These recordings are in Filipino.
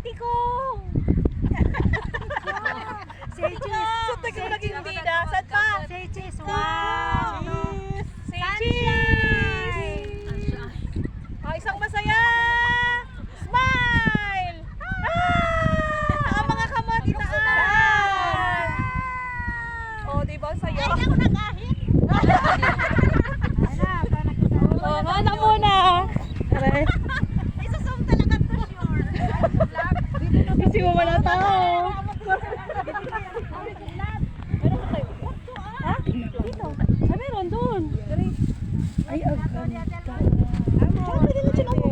Tikong! Say cheese. Sa tagal naging bida. Saan pa? Say cheese. Wow. Say cheese! Oh, isang masaya! Smile! Ang mga kamot itaas! Oh, di ba? Sayo. Ay, ako nag-ahit! Oh, mana muna! Aray. Isusum talaga to sure. Kasi mo wala tao. Ha? Dito. Ay, meron doon. Ay, ang ganda. Pwede na dyan ako.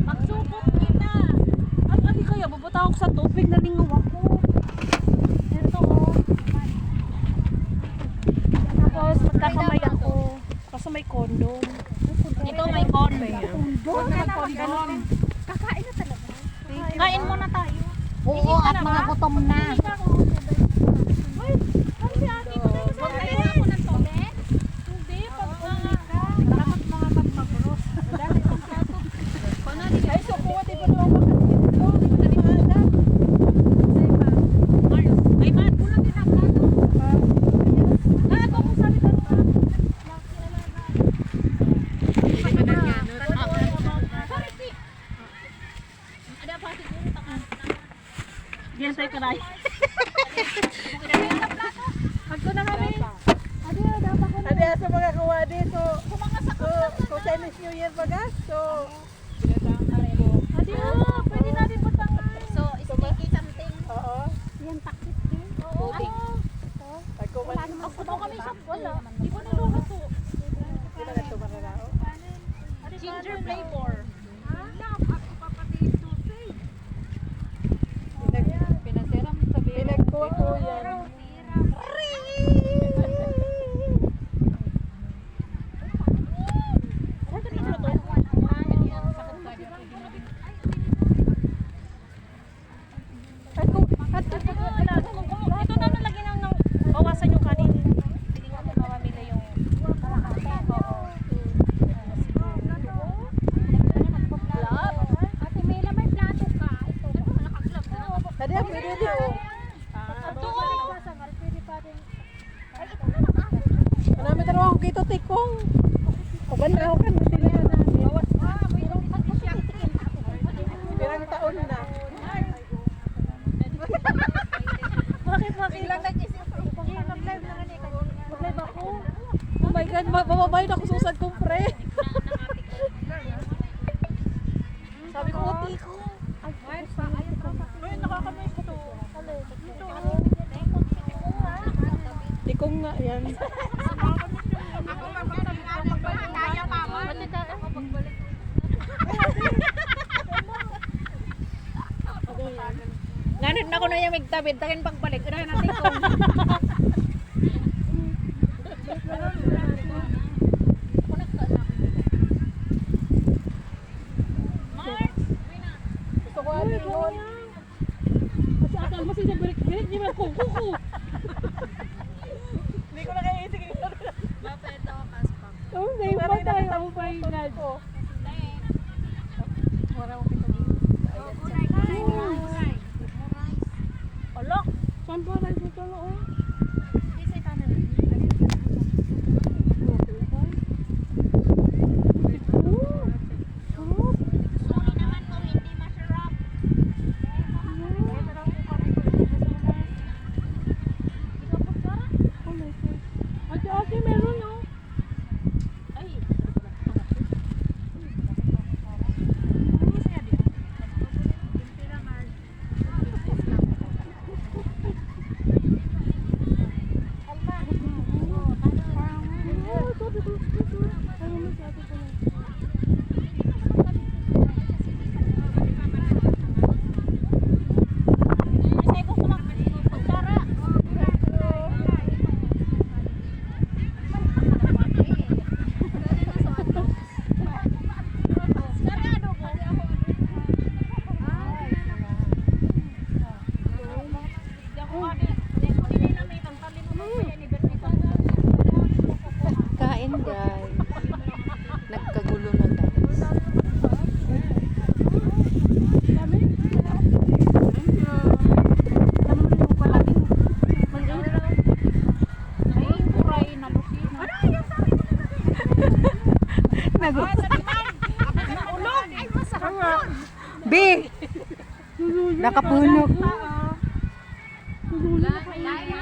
Magsupot kita. At ali kaya, babata ako sa tubig na lingaw ako. Ito oh. Tapos magkakamay ako. Kaso may condom. Ito may condom. Huwag na mag-condom. Kakain na talaga. Kain muna tayo. Oo, at mga gutom na. Diyan tayo karay. Agto na kami. Adi sa mga kawadi. So Chinese New Year baga. So adi pwede natin patangan. So, sticky something. Oo. Yan, takip din. Oo. Ako Kami sa wala. Di ko niluluto. Ginger flavor. Pinagkuha ko yan. Ito na nalagyan ng bawasan yung kanin. Hindi nga mamamila yung Ate Mela, may plato ka. Ito, nakaglove na lang. Tadi pwede di oh. Marami talaga ako kito tikong. Kaban na ako kan tilihan na. Pirang taon na. Bakit? Ilang nag-isip ko. Mag-live ako. Oh my God, mababayad ako susad kong pre. Sabi ko, tiko. Ay, nakakamay ko to. Tikong nga, yan. Ako magbalik. Kaya pa mo. Ako magbalik. Ganit na ko na yung magtabid, takin pagbalik. Irahan natin ko. Gusto ko ano yun. Kasi akal mo siya birik-birik, di ba kukuku. Hindi ko na kaya isig ito. Mapeta ako kaspang. Oh, hindi pa tayo. Oh my God. Wala akong pito dito. Ala, saan ba rin dito na oh? Ate, meron no? Nagkagulo na guys. Ulog! Ay, masarap yun! B! Nakapunog. Tululong ako.